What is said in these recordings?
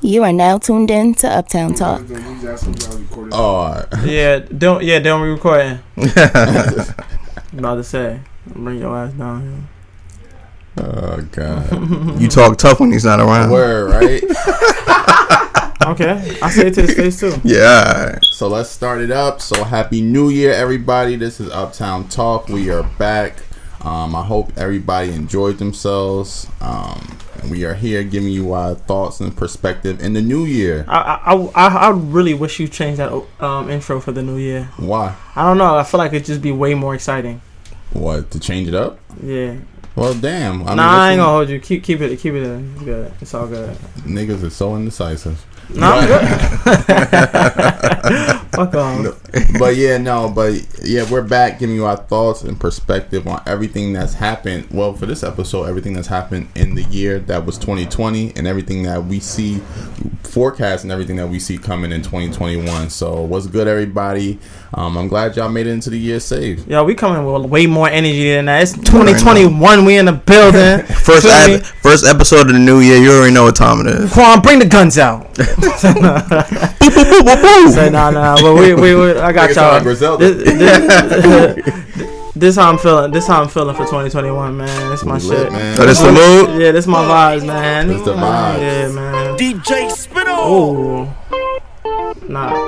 You are now tuned in to Uptxwn Talk. Oh, don't be recording. I'm about to say, bring your ass down here. Oh God! You talk tough when he's not around. Word, right? Okay, I say it to his face too. Yeah. So let's start it up. So happy New Year, everybody! This is Uptxwn Talk. We are back. I hope everybody enjoyed themselves. And we are here giving you our thoughts and perspective in the new year. I really wish you changed that intro for the new year. Why? I don't know. I feel like it'd just be way more exciting. What, to change it up? Yeah. Well, damn. I ain't gonna hold you. Keep it. It's good. It's all good. Niggas are so indecisive. No, I'm good. Fuck off. But yeah, we're back giving you our thoughts and perspective on everything that's happened. Well, for this episode, everything that's happened in the year that was 2020 and everything that we see forecast and everything that we see coming in 2021. So what's good, everybody? I'm glad y'all made it into the year safe. Yo, we coming with way more energy than that. It's 2021. We in the building. First episode of the new year. You already know what time it is. Quan, bring the guns out. Say nah, but we I got y'all. This how I'm feeling. This how I'm feeling for 2021, man. This my shit, man. Oh, this the mood? Yeah, this my vibes, man. This the vibes. Yeah, man. DJ Spittle. Ooh. Nah.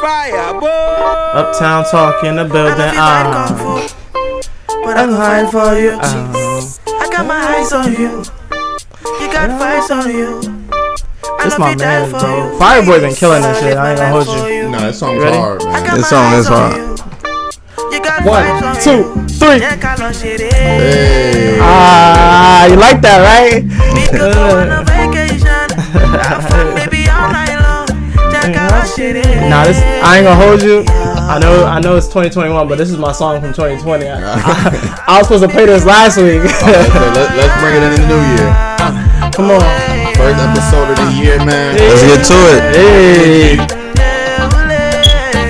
Fire, boy. Uptxwn Talk in the building. But I'm high for you. I got my eyes on you. You got vibes on you. This my man, bro. Fireboy been killing this shit. I ain't gonna hold you. Nah, this song's hard, man. This song is hard. 1, 2, 3. Hey. You like that, right? Nah, this I ain't gonna hold you. I know it's 2021, but this is my song from 2020. I was supposed to play this last week. Let's bring it in the new year. Come on. First episode of the year, man. Let's get to it. Hey.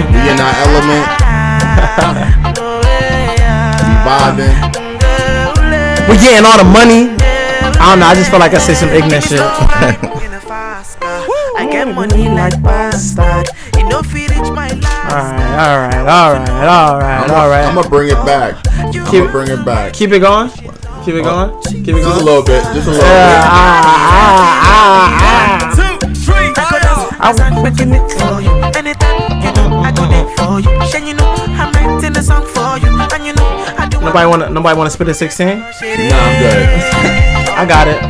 We in our element. We vibing. We getting all the money. I don't know. I just feel like I say some ignorant shit. I get money like bastard. You know, feed it my life. All right. I'm gonna bring it back. Bring it back. Keep it going. Keep it going. Just a little bit. Just a little bit. I'm making it for you. Anytime you know I do it for you. And you know I'm writing the song for you. And you know I do. Nobody wanna spit a 16? Nah, I'm good. I got it.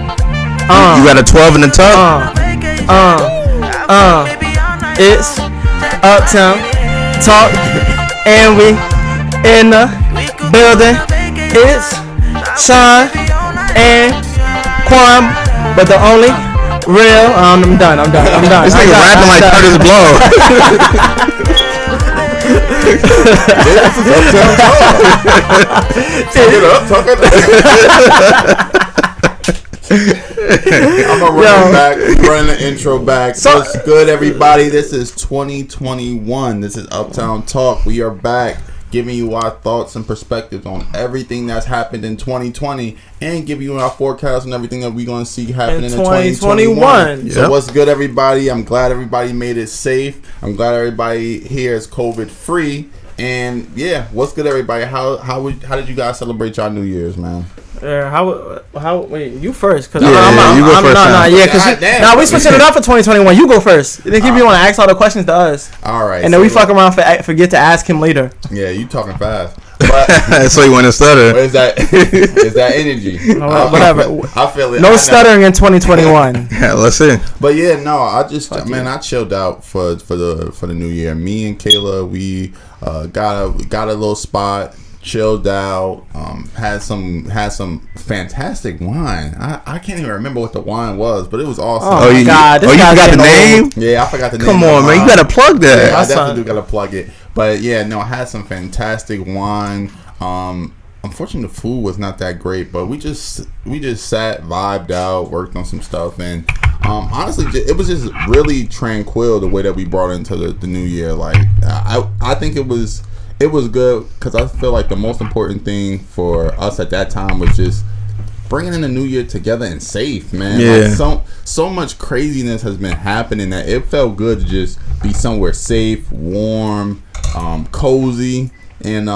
You got a 12 in the tub? It's Uptxwn Talk, and we in the building. It's Sean and Quan, but the only real. I'm done. This nigga rapping like Curtis Blow. Talk it up. I'm gonna run the intro back. What's good, everybody? This is 2021. This is Uptxwn Talk. We are back giving you our thoughts and perspectives on everything that's happened in 2020 and giving you our forecast and everything that we're going to see happening in 2021. So what's good, everybody? I'm glad everybody made it safe. I'm glad everybody here is COVID free. And yeah, what's good, everybody? How did you guys celebrate y'all New Year's, man? Wait, you first, cause you go first. Nah, we switching it up for 2021. You go first. Then keep you want to ask all the questions to us. All right, and then we fuck around forget to ask him later. Yeah, you talking fast. But, so you want to stutter? Is that energy? Whatever. I feel it. No stuttering in 2021. Yeah, let's see. But yeah, no, I chilled out for the new year. Me and Kayla, we got a little spot. Chilled out, had some fantastic wine. I can't even remember what the wine was, but it was awesome. Oh my God! You forgot the name? Yeah, I forgot the name. Come on, man, you gotta plug that. Yeah, I definitely do gotta plug it. But yeah, no, I had some fantastic wine. Unfortunately, the food was not that great, but we just sat, vibed out, worked on some stuff, and honestly, it was just really tranquil the way that we brought into the new year. Like I think it was good because I feel like the most important thing for us at that time was just bringing in the new year together and safe, man. Yeah. Like so much craziness has been happening that it felt good to just be somewhere safe, warm, cozy. And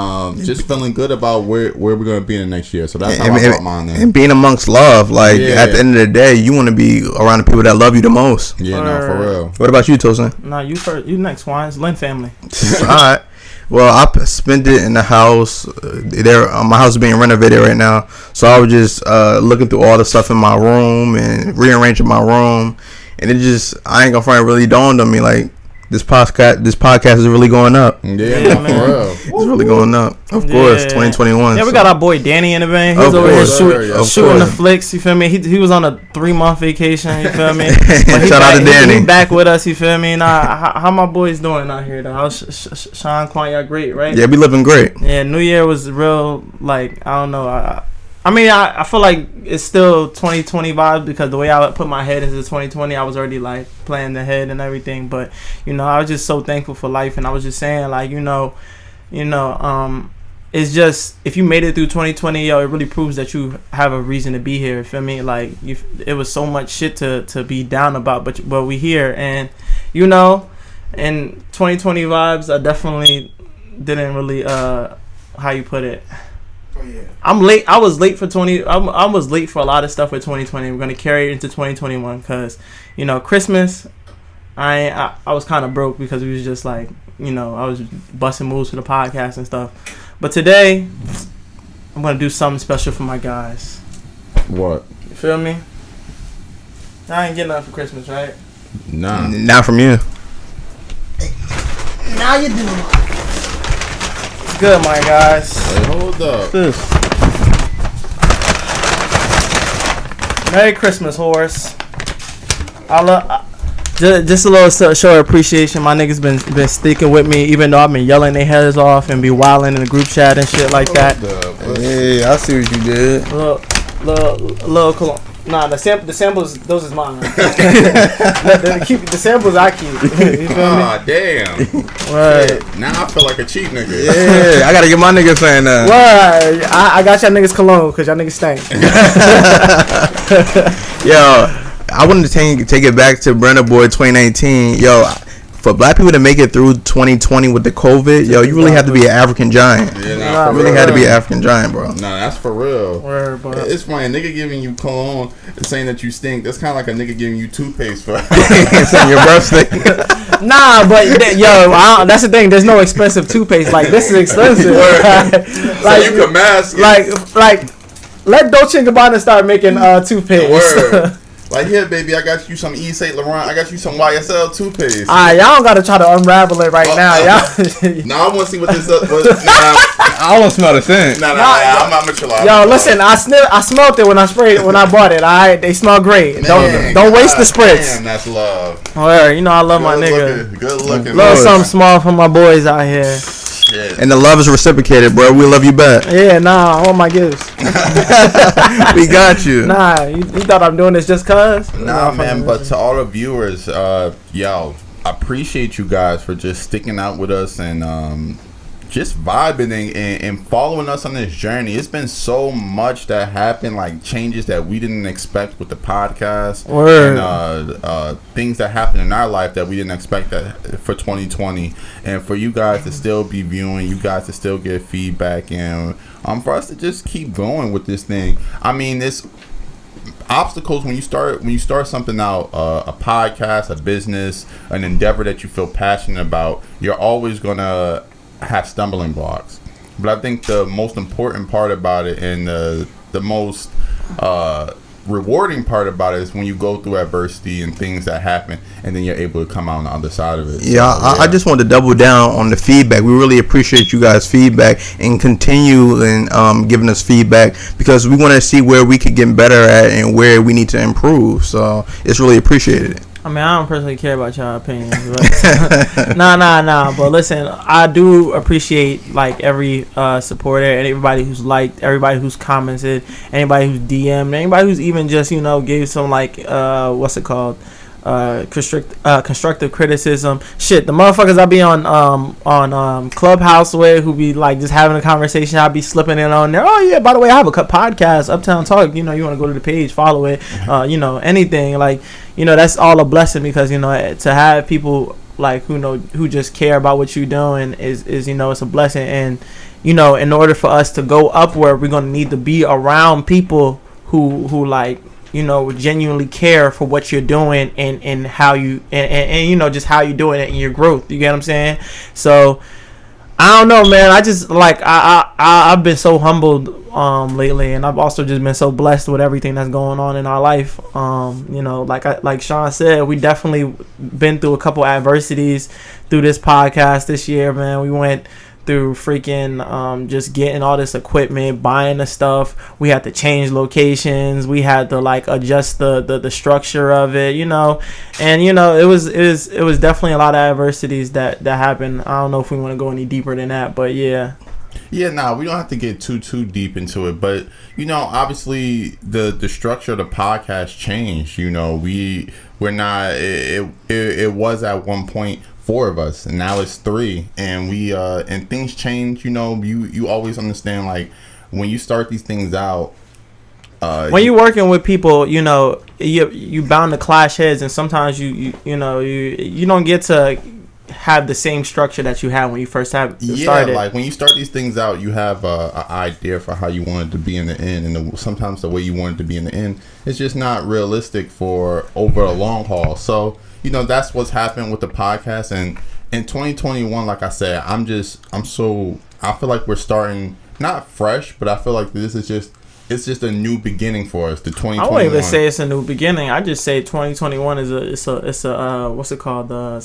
just feeling good about where we're going to be in the next year. So that's how I thought mine there. And being amongst love. Like, at the end of the day, you want to be around the people that love you the most. Yeah, no, for real. What about you, Tosin? Nah, you first. You next, Wines. Lynn family. All right. Well, I spent it in the house. My house is being renovated right now. So I was just looking through all the stuff in my room and rearranging my room. And it just, I ain't going to front, really dawned on me, like, this podcast is really going up. Yeah, man. For real. It's really going up. Of course, 2021. Yeah, we got our boy Danny in the vein. He's over here shooting the flicks. You feel me? He was on a 3-month vacation. You feel me? Shout out to Danny. He back with us. You feel me? Nah, how my boys doing out here though? How's Sean Quan? Y'all great, right? Yeah, we living great. Yeah, New Year was real. Like, I don't know. I mean, I feel like it's still 2020 vibes because the way I put my head into 2020, I was already like planning ahead and everything. But I was just so thankful for life, and I was just saying like, it's just if you made it through 2020, it really proves that you have a reason to be here. Feel me? Like it was so much shit to be down about, but we here, and and 2020 vibes. I definitely didn't really how you put it. I'm late. I was late for 20. I was late for a lot of stuff with 2020. We're gonna carry it into 2021 because Christmas. I was kind of broke because we was just like I was busting moves for the podcast and stuff. But today I'm gonna do something special for my guys. What? You feel me? I ain't getting nothing for Christmas, right? Nah. Not from you. Now you do. Good, my guys. Hey, hold up. Merry Christmas, horse. Just a little show of appreciation. My niggas been sticking with me, even though I've been yelling their heads off and be wilding in the group chat and shit like that. Hey, I see what you did. Little cologne. Nah, the samples, those is mine. the samples I keep. You feel me? Aw, damn. Right. Now I feel like a cheap nigga. Yeah, I gotta get my niggas saying that. Right. I got y'all niggas cologne because y'all niggas stink. Yo, I wanted to take it back to Brenna Boy 2019. Yo, for black people to make it through 2020 with the COVID, yo, you really have to be an African giant. Yeah, you really had to be an African giant, bro. Nah, that's for real. Word, bro. It's funny, a nigga giving you cologne and saying that you stink. That's kind of like a nigga giving you toothpaste for saying your breath stink. Nah, but that's the thing. There's no expensive toothpaste. Like this is expensive. Like so you can mask. Like let Dolce & Gabbana start making toothpaste. Word. Like, here, baby, I got you some Yves Saint Laurent. I got you some YSL toothpaste. Y'all don't gotta try to unravel it right now, y'all. Nah, I want to see what this is. I want to smell the scent. Nah, I'm not mature. Yo, listen, I smelled it when I bought it. Alright, they smell great. Don't waste the spritz. Damn, that's love. Alright, I love my nigga. Good looking. Love something small for my boys out here. Shit. And the love is reciprocated, bro. We love you back. Yeah, I want my gifts. We got you. Nah, you thought I'm doing this just cause? Nah, man, but to all the viewers, yo, I appreciate you guys for just sticking out with us and just vibing and following us on this journey. It's been so much that happened, like changes that we didn't expect with the podcast. Word. And things that happened in our life that we didn't expect that for 2020. And for you guys to still be viewing, you guys to still get feedback, and for us to just keep going with this thing. I mean, this obstacles when you start something out, a podcast, a business, an endeavor that you feel passionate about, you're always gonna have stumbling blocks. But I think the most important part about it and the most rewarding part about it is when you go through adversity and things that happen and then you're able to come out on the other side of it. I just want to double down on the feedback. We really appreciate you guys' feedback and continue and giving us feedback because we want to see where we could get better at and where we need to improve. So it's really appreciated. I mean, I don't personally care about y'all opinions. But nah. But listen, I do appreciate like every supporter and everybody who's liked, everybody who's commented, anybody who's DM'd, anybody who's even just gave some like what's it called, constructive criticism. Shit, the motherfuckers I be on Clubhouse with, who be like just having a conversation, I be slipping in on there. Oh yeah, by the way, I have a podcast, Uptown Talk. You know, you want to go to the page, follow it. Anything like, that's all a blessing, because to have people like who just care about what you're doing is it's a blessing. And in order for us to go upward, we're gonna need to be around people who like genuinely care for what you're doing and how you and just how you're doing it in your growth. You get what I'm saying? So I don't know, man. I just like I've been so humbled lately, and I've also just been so blessed with everything that's going on in our life. Like Sean said, we definitely been through a couple adversities through this podcast this year, man. We went through freaking just getting all this equipment, buying the stuff. We had to change locations. We had to like adjust the structure of it, and it was definitely a lot of adversities that happened. I don't know if we want to go any deeper than that, but yeah. Yeah, we don't have to get too deep into it, but obviously the structure of the podcast changed. We're not. It was at one point 4 of us, and now it's 3, and we and things change. You always understand, like, when you start these things out, when you're working with people, you bound to clash heads, and sometimes you don't get to have the same structure that you had when you first started. Like when you start these things out, you have an idea for how you want it to be in the end, and sometimes the way you want it to be in the end is just not realistic for over a long haul. So that's what's happened with the podcast. And in 2021, like I said, I feel like we're starting not fresh, but I feel like it's just a new beginning for us. The 2021. I won't even say it's a new beginning. I just say 2021 is a what's it called, a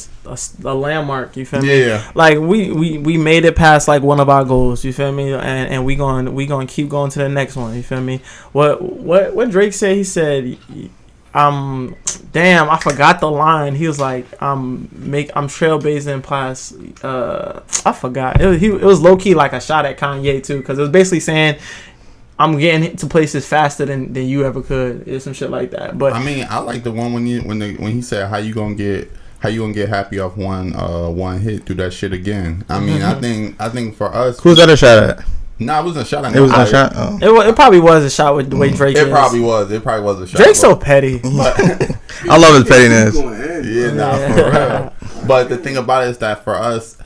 landmark. You feel me? Yeah. Like we made it past like one of our goals. You feel me? And we going to keep going to the next one. You feel me? What Drake said? He said, damn, I forgot the line. He was like, I'm trailblazing past. I forgot. It was low key like a shot at Kanye too, because it was basically saying, I'm getting to places faster than you ever could. It's some shit like that. But I mean, I like the one when he said, how you gonna get happy off one hit, do that shit again. I mean, I think for us, who's that a shot at? No, it wasn't a shot at. It was a shot. Oh. It probably was a shot with the way Drake is. It probably was a shot. Drake's so petty. But I love his pettiness. For real. But the thing about it is that for us,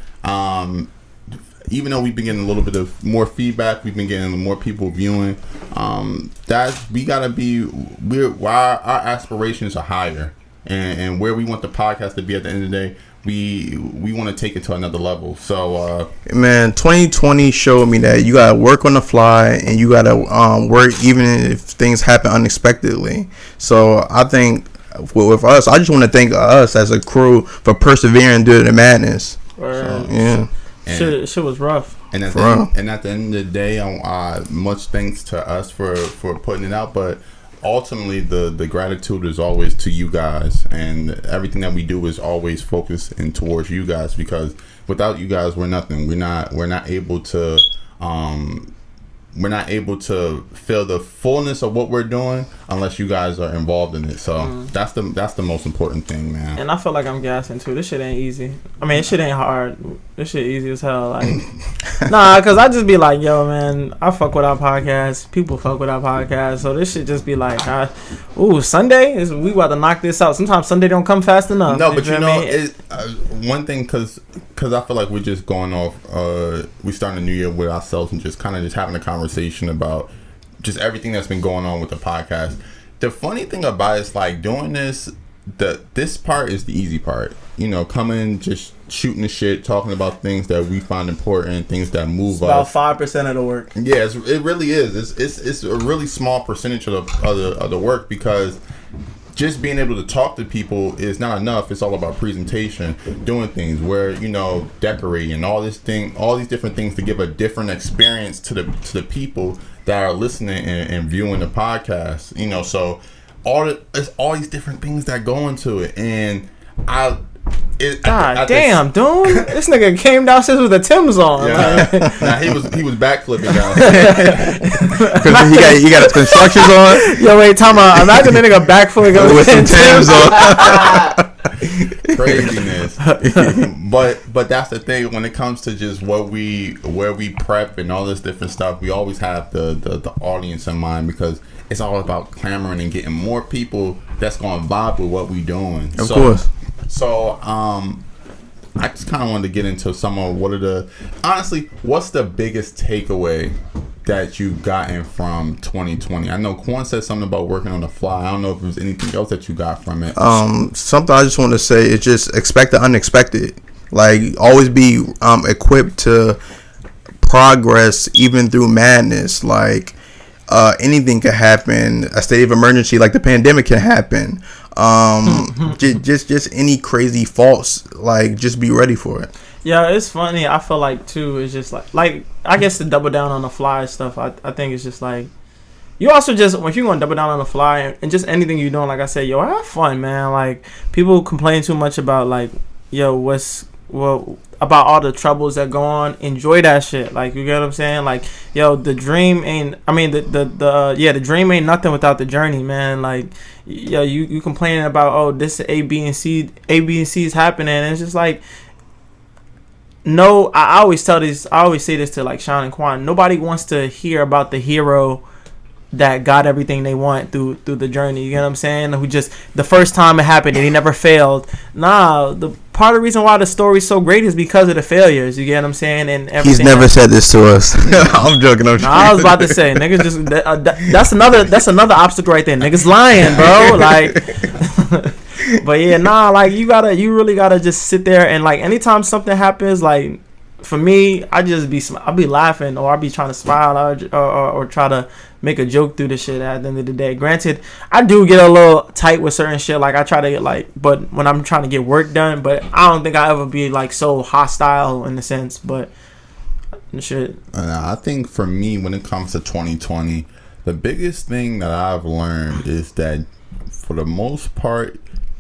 even though we've been getting a little bit of more feedback, we've been getting more people viewing. Our aspirations are higher, and where we want the podcast to be at the end of the day, we want to take it to another level. So, man, 2020 showed me that you gotta work on the fly, and you gotta work even if things happen unexpectedly. So I think with us, I just want to thank us as a crew for persevering through the madness. So, yeah. Shit was rough. And at the end of the day, much thanks to us for putting it out. But ultimately, the gratitude is always to you guys, and everything that we do is always focused in towards you guys, because without you guys, we're nothing. We're not able to feel the fullness of what we're doing unless you guys are involved in it. So that's the most important thing, man. And I feel like I'm gassing too. This shit ain't easy. I mean, this shit ain't hard. This shit easy as hell. Like, nah, cause I just be like, yo, man, I fuck with our podcast. People fuck with our podcast. So this shit just be like, Sunday we about to knock this out. Sometimes Sunday don't come fast enough. No, but one thing, cause I feel like we're just going off. We starting a new year with ourselves and just kind of just having a conversation about just everything that's been going on with the podcast. The funny thing about it is, like, doing this, this part is the easy part. Coming, just shooting the shit, talking about things that we find important, things that move us. About 5% of the work. Yeah, it really is. It's a really small percentage of the work, because just being able to talk to people is not enough. It's all about presentation, doing things where, decorating, all these different things to give a different experience to the people that are listening and viewing the podcast. So it's all these different things that go into it. And God damn, dude! This nigga came downstairs with the Timbs on. Yeah. Like. Nah, he was backflipping downstairs. Because he got his constructions on. Yo, wait, time out. Imagine a nigga backflipping with some Timbs on. Craziness. But that's the thing when it comes to just where we prep and all this different stuff. We always have the audience in mind because it's all about clamoring and getting more people that's gonna vibe with what we doing. Of course. So I just kind of wanted to get into some of what's the biggest takeaway that you've gotten from 2020? I know Quan said something about working on the fly. I don't know if there's anything else that you got from it. Something I just want to say is just expect the unexpected. Like, always be equipped to progress even through madness. Like, anything could happen. A state of emergency like the pandemic can happen. Just any crazy faults. Like, just be ready for it. Yeah, it's funny. I feel like too. It's just like I guess to double down on the fly stuff. I think it's just like you also just if you're gonna double down on the fly and just anything you're doing. Like I said, yo, have fun, man. Like people complain too much about like about all the troubles that go on. Enjoy that shit. Like you get what I'm saying. Like yo, the dream ain't. I mean the dream ain't nothing without the journey, man. Like yo, you complaining about this A B and C is happening, and it's just like. No, I always say this to like Sean and Quan. Nobody wants to hear about the hero that got everything they want through the journey. You get what I'm saying? Who just the first time it happened and he never failed. Nah, the part of the reason why the story's so great is because of the failures. You get what I'm saying? And everything. He's never said this to us. I'm joking. I was about to say, niggas just that's another obstacle right there. Niggas lying, bro. Like. But yeah, like you really gotta just sit there and like anytime something happens, like for me, I'll be laughing or I'll be trying to smile or try to make a joke through the shit at the end of the day. Granted, I do get a little tight with certain shit. Like I try to get but when I'm trying to get work done, but I don't think I'll ever be like so hostile in a sense. But shit. I think for me, when it comes to 2020, the biggest thing that I've learned is that for the most part.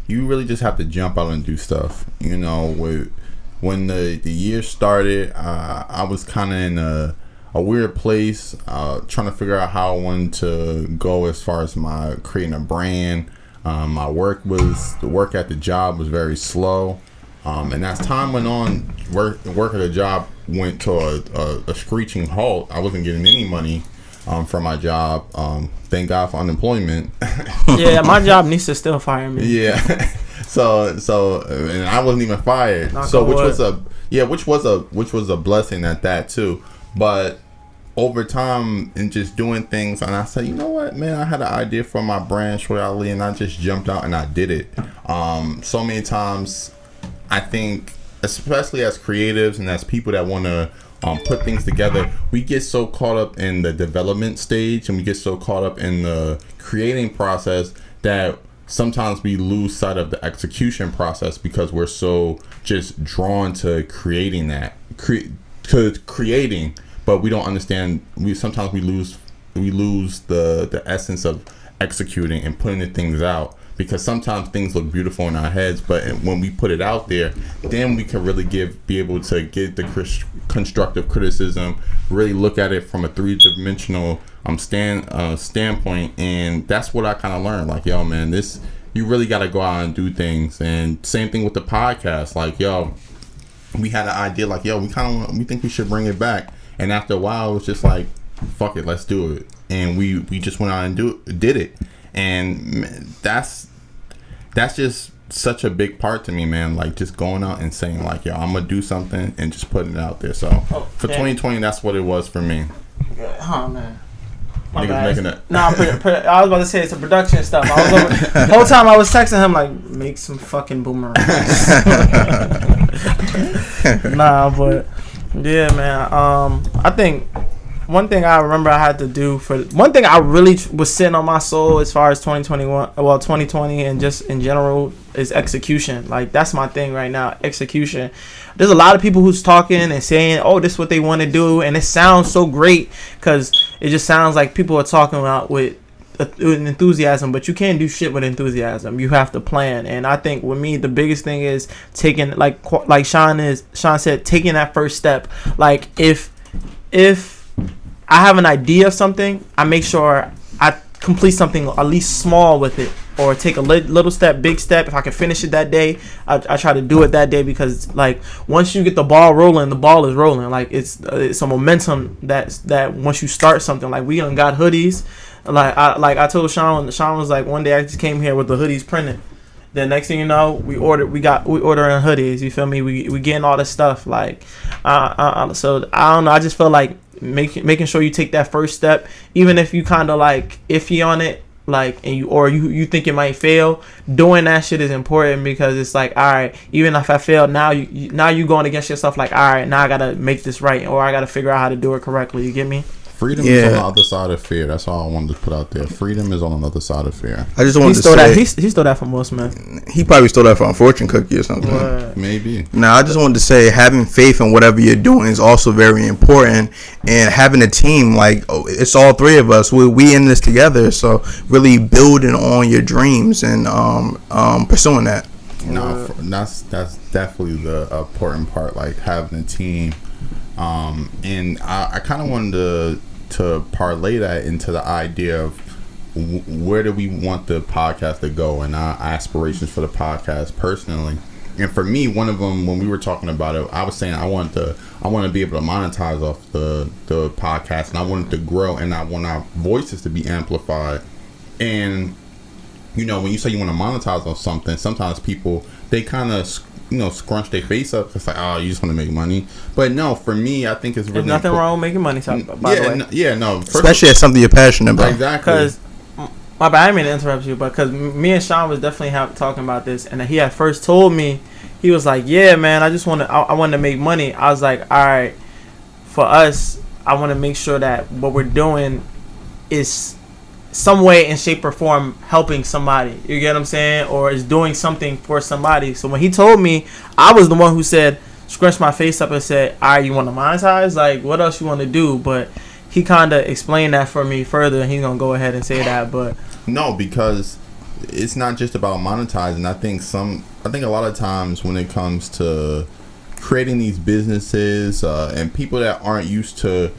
You really just have to jump out and do stuff. You know, when the year started, I was kind of in a weird place, trying to figure out how I wanted to go as far as my creating a brand. The work at the job was very slow, and as time went on, work at the job went to a screeching halt. I wasn't getting any money from my job. Thank God for unemployment. Yeah, my job needs to still fire me. Yeah. So and I wasn't even fired. Which was a blessing at that too. But over time and just doing things, and I said, you know what, man, I had an idea for my brand, Short Ali, and I just jumped out and I did it. So many times, I think, especially as creatives and as people that want to put things together, we get so caught up in the development stage and we get so caught up in the creating process that sometimes we lose sight of the execution process because we're so just drawn to creating but we don't understand. Sometimes we lose the essence of executing and putting the things out. Because sometimes things look beautiful in our heads, but when we put it out there, then we can really be able to get the constructive criticism, really look at it from a three-dimensional standpoint, and that's what I kind of learned. Like, yo, man, you really got to go out and do things. And same thing with the podcast. Like, yo, we had an idea. Like, yo, we think we should bring it back. And after a while, it was just like, fuck it, let's do it. And we just went out and did it. And that's just such a big part to me, man. Like just going out and saying like, yo, I'm gonna do something and just putting it out there. So for 2020, that's what it was for me. Oh man, niggas making it. Nah, I was about to say it's a production stuff. The whole time I was texting him like, make some fucking boomerangs. Nah, but yeah, man. I think. One thing I remember I had to do one thing I really was sitting on my soul as far as 2020 and just in general is execution. Like that's my thing right now, execution. There's a lot of people who's talking and saying, oh, this is what they want to do. And it sounds so great because it just sounds like people are talking about with enthusiasm, but you can't do shit with enthusiasm. You have to plan. And I think with me, the biggest thing is taking, like Sean said, taking that first step. Like if I have an idea of something, I make sure I complete something at least small with it, or take a little step, big step. If I can finish it that day, I try to do it that day, because like once you get the ball rolling, the ball is rolling. Like it's a momentum that once you start something. Like we done got hoodies. I told Sean was like, one day I just came here with the hoodies printed. Then next thing you know, we ordering hoodies. You feel me? We getting all this stuff. Like so I don't know. I just feel like making sure you take that first step, even if you kind of like iffy on it, like, and you think it might fail. Doing that shit is important, because it's like, all right, even if I fail, now you going against yourself, like, all right, now I gotta make this right, or I gotta figure out how to do it correctly. You get me? Freedom is on the other side of fear. That's all I wanted to put out there. Freedom is on the other side of fear. I just wanted to say he stole that from Will Smith. He probably stole that from Fortune Cookie or something. Maybe. Now, I just wanted to say, having faith in whatever you're doing is also very important, and having a team, like, it's all three of us. We in this together, so really building on your dreams and pursuing that. No, that's definitely the important part, like having a team. And I kind of wanted to parlay that into the idea of where do we want the podcast to go, and our aspirations for the podcast personally. And for me, one of them, when we were talking about it, I was saying I want to be able to monetize off the podcast, and I want it to grow, and I want our voices to be amplified. And you know, when you say you want to monetize on something, sometimes people, they kind of scrunch their face up. It's like, oh, you just want to make money. But no, for me, I think it's really There's nothing wrong with making money, by the way. No. Especially as something you're passionate about. Exactly. Because, my bad, I didn't mean to interrupt you, but because me and Sean was definitely talking about this, and he had first told me, he was like, yeah, man, I wanted to make money. I was like, all right, for us, I want to make sure that what we're doing is some way, in shape or form, helping somebody. You get what I'm saying? Or is doing something for somebody. So when he told me, I was the one who said, scrunched my face up and said, all right, you want to monetize? Like, what else you want to do? But he kind of explained that for me further, and he's going to go ahead and say that. But no, because it's not just about monetizing. I think a lot of times when it comes to creating these businesses, and people that aren't used to,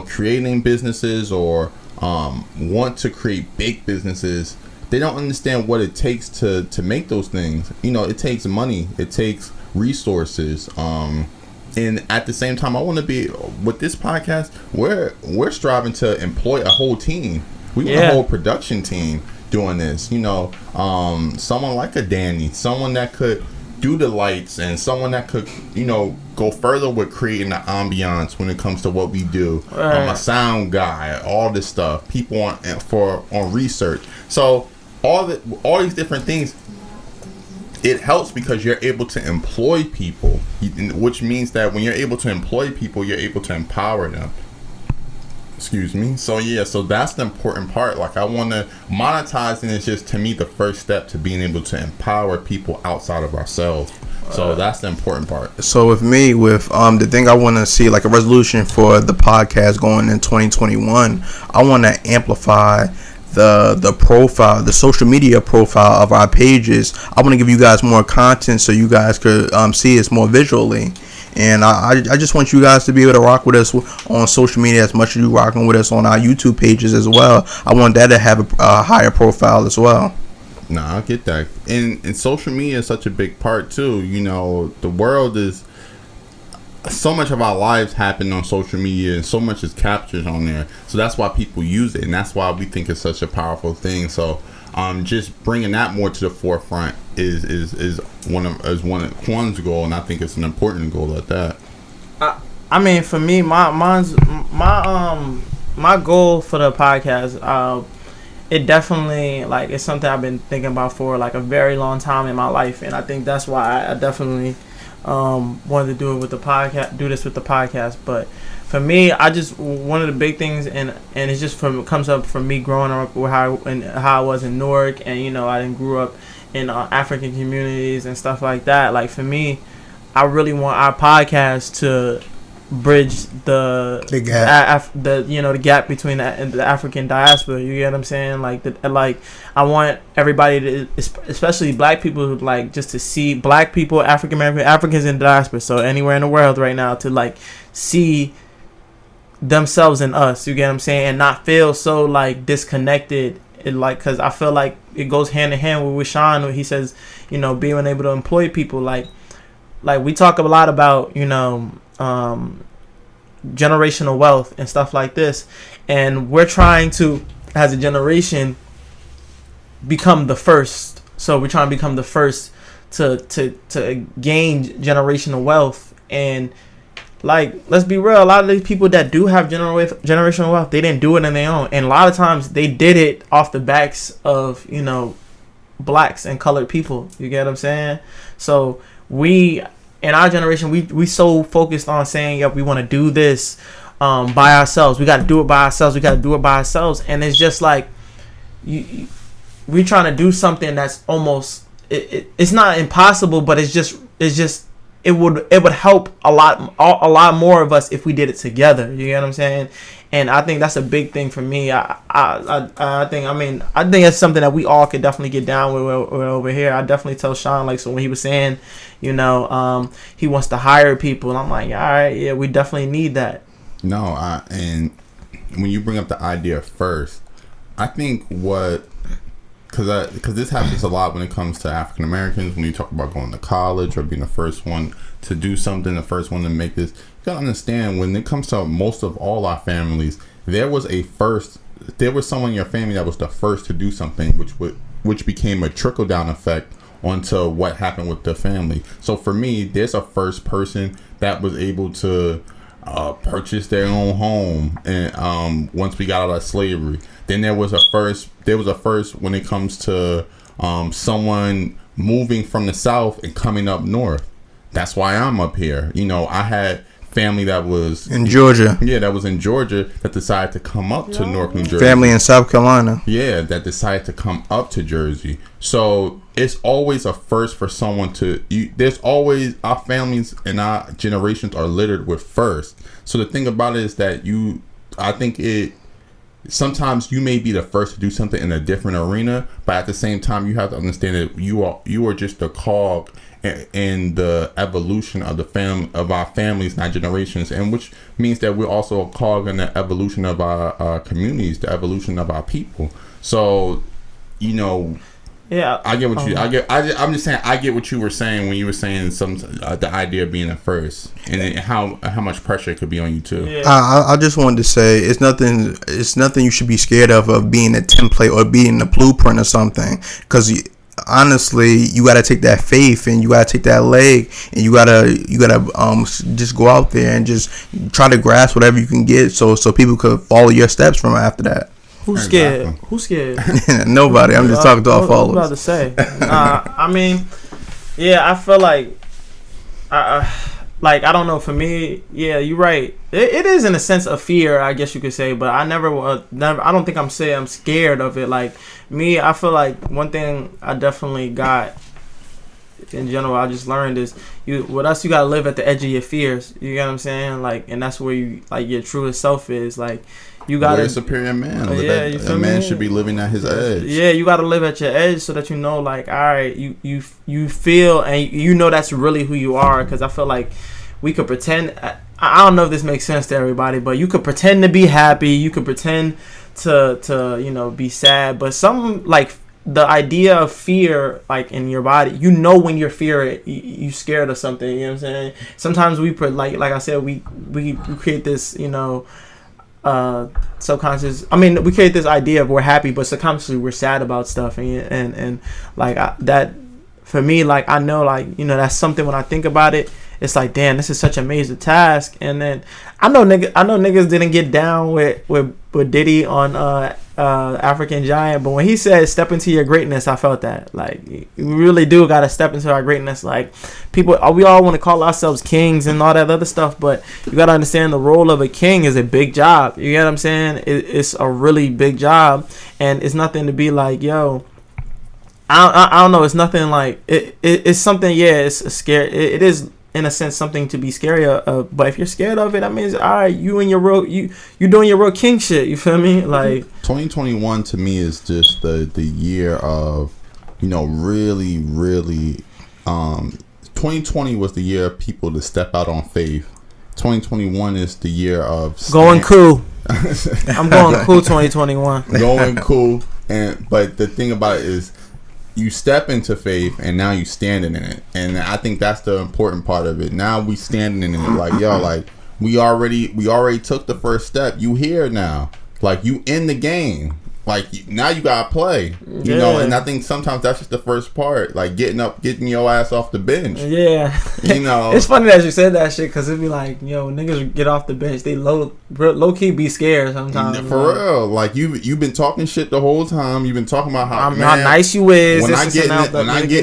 creating businesses, or want to create big businesses, they don't understand what it takes to make those things. It takes money, it takes resources, and at the same time, I want to be, with this podcast, we're striving to employ a whole team. We want a whole production team doing this. Someone like a Danny, someone that could do the lights, and someone that could go further with creating the ambiance when it comes to what we do. A sound guy, all this stuff, people on research. So all these different things, it helps because you're able to employ people, which means that when you're able to employ people, you're able to empower them. Excuse me. So that's the important part. Like, I want to monetizing is just, to me, the first step to being able to empower people outside of ourselves. So that's the important part. So with me, the thing I want to see, like a resolution for the podcast going in 2021, I want to amplify the profile, the social media profile of our pages. I want to give you guys more content so you guys could see us more visually. And I just want you guys to be able to rock with us on social media as much as you rocking with us on our YouTube pages as well. I want that to have a higher profile as well. Nah, I get that. And social media is such a big part too. The world is, so much of our lives happen on social media, and so much is captured on there. So that's why people use it, and that's why we think it's such a powerful thing. So just bringing that more to the forefront is one of Quan's goal, and I think it's an important goal at that. I mean, for me, my goal for the podcast, it definitely, like, it's something I've been thinking about for like a very long time in my life, and I think that's why I definitely wanted to do this with the podcast. But for me, I just, one of the big things, and it's just comes up from me growing up with how I was in Newark, and I didn't grew up in African communities and stuff like that. Like, for me, I really want our podcast bridge the gap. The gap between the African diaspora. You get what I'm saying? Like I want everybody to, especially black people, like just to see black people, Africans in diaspora, so anywhere in the world right now, to like see themselves in us. You get what I'm saying? And not feel so like disconnected. Because I feel like it goes hand in hand with Sean when he says, being able to employ people. Like we talk a lot about, generational wealth and stuff like this, and we're trying to, as a generation, become the first. So we're trying to become the first to gain generational wealth. And like, let's be real, a lot of these people that do have generational wealth, they didn't do it on their own, and a lot of times they did it off the backs of blacks and colored people. You get what I'm saying? So we, in our generation, we so focused on saying, we want to do this by ourselves. We got to do it by ourselves. And it's just like we trying to do something that's almost it's not impossible, but it's just it would help a lot more of us if we did it together. You get what I'm saying? And I think that's a big thing for me. I think it's something that we all could definitely get down with over here. I definitely tell Sean, like, so when he was saying, he wants to hire people, and I'm like, all right, yeah, we definitely need that. No, and when you bring up the idea first, I think because this happens a lot when it comes to African Americans, when you talk about going to college or being the first one to do something, the first one to make this. You gotta understand, when it comes to most of all our families, there was someone in your family that was the first to do something, which became a trickle down effect onto what happened with the family. So for me, there's a first person that was able to purchase their own home, and once we got out of slavery. Then there was a first when it comes to someone moving from the South and coming up north. That's why I'm up here. I had family that was in Georgia. Yeah, that was in Georgia that decided to come up to North New Jersey. Family in South Carolina. Yeah, that decided to come up to Jersey. So it's always a first for someone to. There's always, our families and our generations are littered with first. So the thing about it is that I think sometimes you may be the first to do something in a different arena, but at the same time you have to understand that you are just a cog in the evolution of of our families and our generations, and which means that we're also a cog in the evolution of our communities, the evolution of our people. So yeah, I get what I'm just saying, I get what you were saying when you were saying the idea of being a first, and how much pressure it could be on you too. Yeah. I just wanted to say it's nothing you should be scared of being a template or being a blueprint or something, because honestly, you got to take that faith and you got to take that leg, and you gotta just go out there and just try to grasp whatever you can get, so people could follow your steps from after that. Who's scared? Exactly. Who's scared? Nobody. I'm just talking to our followers. I was about to say. I mean, yeah, I feel like, I don't know. For me, yeah, you're right. It is in a sense of fear, I guess you could say. But I never. I don't think I'm scared of it. Like me, I feel like one thing I definitely got in general, I just learned is with us, you gotta live at the edge of your fears. You get what I'm saying? Like, and that's where your truest self is. Like, you gotta. We're a superior man. A man should be living at his edge. Yeah, you gotta live at your edge so that like, all right, you feel and that's really who you are. Because I feel like we could pretend. I don't know if this makes sense to everybody, but you could pretend to be happy. You could pretend to be sad, but some like. The idea of fear, like in your body, when you're you scared of something. You know what I'm saying? Sometimes we put like I said, we create this, subconscious. I mean, we create this idea of we're happy, but subconsciously we're sad about stuff, and like that for me, like I know, like that's something when I think about it. It's like, damn, this is such a major task. And then I know niggas didn't get down with Diddy on African Giant, but when he said step into your greatness, I felt that. Like, you really do gotta step into our greatness. Like, we all want to call ourselves kings and all that other stuff, but you gotta understand the role of a king is a big job. You get what I'm saying? It's a really big job, and it's nothing to be like, yo, I don't know. It's nothing like it's something. Yeah, it's a scary. It is in a sense something to be scary of. But if you're scared of it, that means all right, you doing your real king shit. You feel me? Like 2021 to me is just the year of, really, really. 2020 was the year of people to step out on faith. 2021 is the year of going cool. I'm going cool 2021. Going cool, but the thing about it is, you step into faith and now you standing in it, and I think that's the important part of it. Now we standing in it, like we already took the first step. You here now, like you in the game. Like now you gotta play, and I think sometimes that's just the first part, like getting your ass off the bench. Yeah, it's funny that you said that shit, because it'd be like, niggas get off the bench, they low key be scared sometimes. For real, like you've been talking shit the whole time. You've been talking about how nice you is. When I get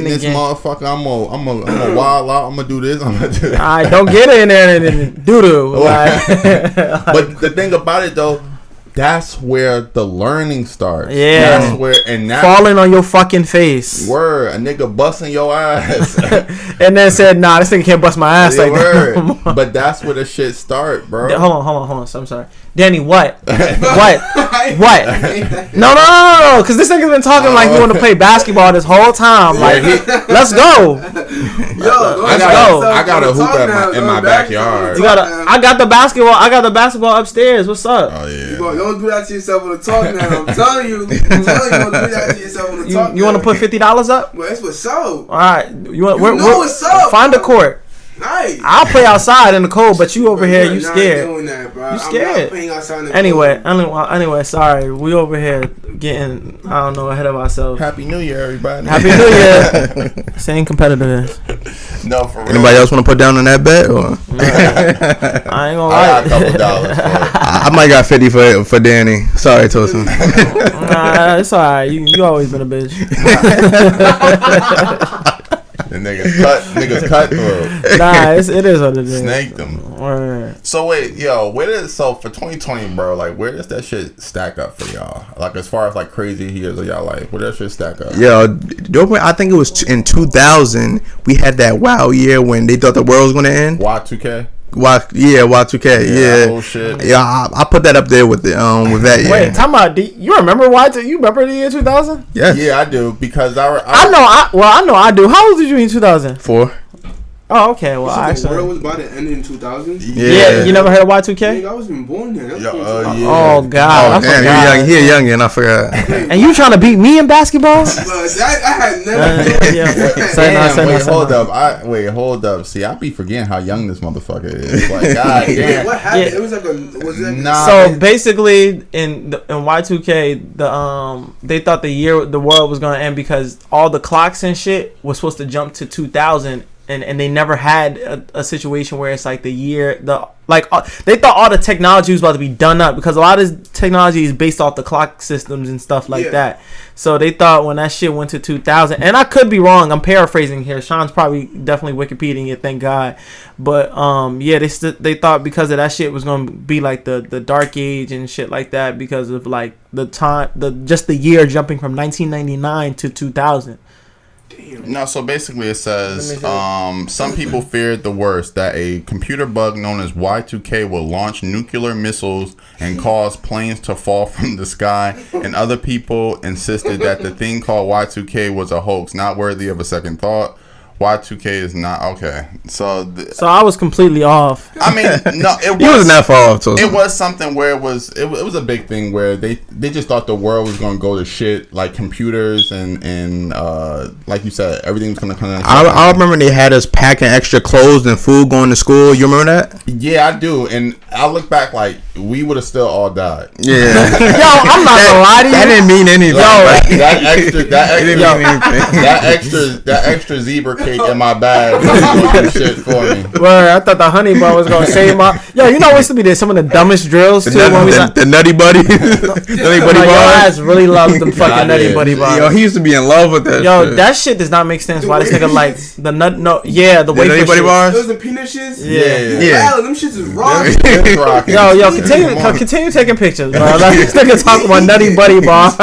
in this motherfucker, I'm a wild out. I'm gonna do this. I'm gonna do that. Alright, don't get in there and doo doo. But the thing about it though, that's where the learning starts. Yeah. That's where, and that falling on your fucking face. Word, a nigga busting your ass. And then said, nah, this nigga can't bust my ass like that. But that's where the shit start, bro. Hold on. I'm sorry. Danny, what? What? No. Because this nigga's been talking like he want to play basketball this whole time. Like, let's go. I got a hoop in my backyard. I got the basketball upstairs. What's up? Oh yeah. Don't do that to yourself on the talk now. I'm telling you. Don't do that to yourself on the talk. You want to put $50 up? Well, that's what's up. All right. What's up. Find a court. Nice. I'll play outside in the cold, but you over here, you scared. Doing that, bro. You scared. I'm not playing outside in the Anyway, sorry. We over here getting, I don't know, ahead of ourselves. Happy New Year, everybody. Happy New Year. Same competitiveness. No, for real. Anybody else want to put down on that bet? Or? I ain't gonna I lie. got a couple dollars. I might got 50 for Danny. Sorry, Tosin. Nah, it's alright. You always been a bitch. The niggas cut through. Nah, it is what it is. Snake them. Word. So wait, for 2020, bro, like where does that shit stack up for y'all? Like as far as like crazy years of y'all life, where does that shit stack up? Yo, I think it was in 2000 we had that wow year when they thought the world was gonna end. Y2K. Y2K. Yeah. Oh shit. Yeah, I put that up there with that year. Wait, talking about you remember Y2? You remember the year 2000? Yes. Yeah, I do because I know I do. How old did you in 2000? 4. Oh, okay. Well, the world was about to end in 2000. Yeah. You never heard of Y2K? I wasn't even born then. Yeah. Oh God. Oh, damn, he a youngin'. I forgot. And you trying to beat me in basketball? I had never. Wait, hold up. See, I be forgetting how young this motherfucker is. Like, God damn. What happened? It was like Nah. So basically, in Y2K, they thought the world was gonna end because all the clocks and shit was supposed to jump to 2000. And they never had a situation where it's like they thought all the technology was about to be done up because a lot of this technology is based off the clock systems and stuff like that. So they thought when that shit went to 2000, and I could be wrong, I'm paraphrasing here. Sean's probably definitely Wikipediaing it, thank God. But they thought because of that shit was gonna be like the dark age and shit like that because of like the year jumping from 1999 to 2000. No, so basically it says some people feared the worst, that a computer bug known as Y2K will launch nuclear missiles and cause planes to fall from the sky, and other people insisted that the thing called Y2K was a hoax, not worthy of a second thought. Y2K is not okay. So I was completely off. I mean, no, it wasn't that far off. It was something where it was a big thing where they just thought the world was gonna go to shit, like computers and like you said, everything was gonna come. I remember they had us packing extra clothes and food going to school. You remember that? Yeah, I do. And I look back like we would have still all died. Yeah. Yo, I'm not gonna lie to you. That didn't mean anything. That extra zebra cake in my bag was doing shit for me. Word, I thought the honey bar was gonna save my. Yo, you know we used to be there some of the dumbest drills too. The Nutty Buddy, Nutty Buddy bar. Your ass really loved the fucking Nutty Buddy bar. Yo, he used to be in love with that. Yo, shit. that shit does not make sense. Why this nigga like the nut? No, yeah, the wafer Nutty Buddy bars. Those the peanut shits. Yeah. Wow, them shits is raw. Yo, continue taking pictures, bro. Like, this nigga talking about Nutty Buddy bars.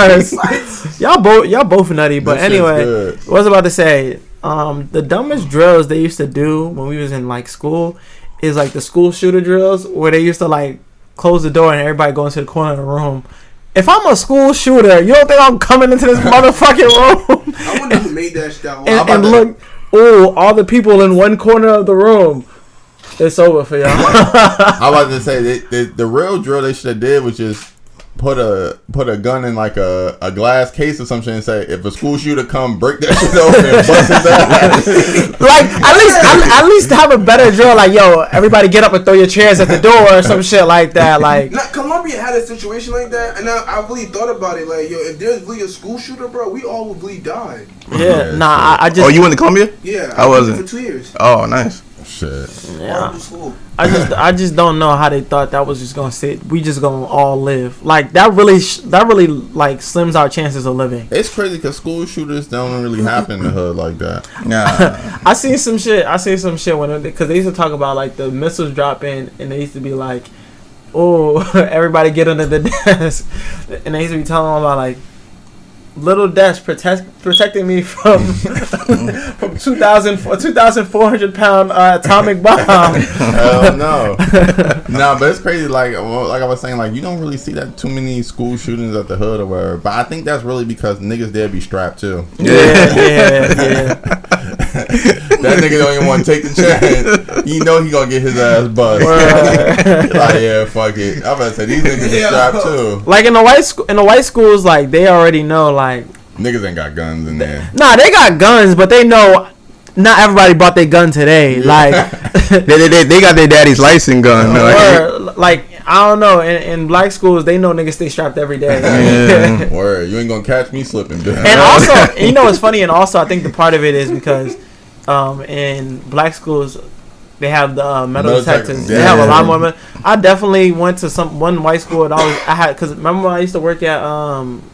Y'all both nutty, but anyway, what I was about to say. the dumbest drills they used to do when we was in like school is like the school shooter drills where they used to like close the door and everybody go into the corner of the room. If I'm a school shooter, you don't think I'm coming into this motherfucking room? I wonder who made that shit. and look, all the people in one corner of the room. It's over for y'all. I was about to say the real drill they should have did was just put a gun in like a glass case or something and say, if a school shooter come, break that shit open and bust his ass. Like at least have a better drill. Like, yo, everybody get up and throw your chairs at the door or some shit like that. Like, Columbia had a situation like that, and I really thought about it. Like, yo, if there's really a school shooter, bro, we all would really die. Yeah, nah, I just. Oh, you went to Columbia? Yeah, I wasn't for 2 years. Oh, nice. Shit. Yeah. I just don't know how they thought that was just gonna sit. We just gonna all live like that. Really like slims our chances of living. It's crazy because school shooters don't really happen in the hood like that. Nah. I seen some shit when because they used to talk about like the missiles dropping and they used to be like, oh, everybody get under the desk, and they used to be telling them about like. Little desk protecting me from 2,400 pound atomic bomb. Hell no. No, but it's crazy. Like I was saying, like you don't really see that too many school shootings at the hood or whatever. But I think that's really because niggas there be strapped too. Yeah. That nigga don't even want to take the chance. You know he gonna get his ass buzzed. Like yeah, fuck it. I'm about to say these niggas are strapped too. Like in the white schools, like they already know like niggas ain't got guns in there. Nah, they got guns, but they know not everybody brought their gun today. Yeah. Like they got their daddy's license gun. Like I don't know. In black schools, they know niggas stay strapped every day. Yeah. Word, you ain't gonna catch me slipping. And also, you know what's funny? And also, I think the part of it is because in black schools they have the metal detectors. Yeah. They have a lot more. I definitely went to one white school and I had because remember I used to work at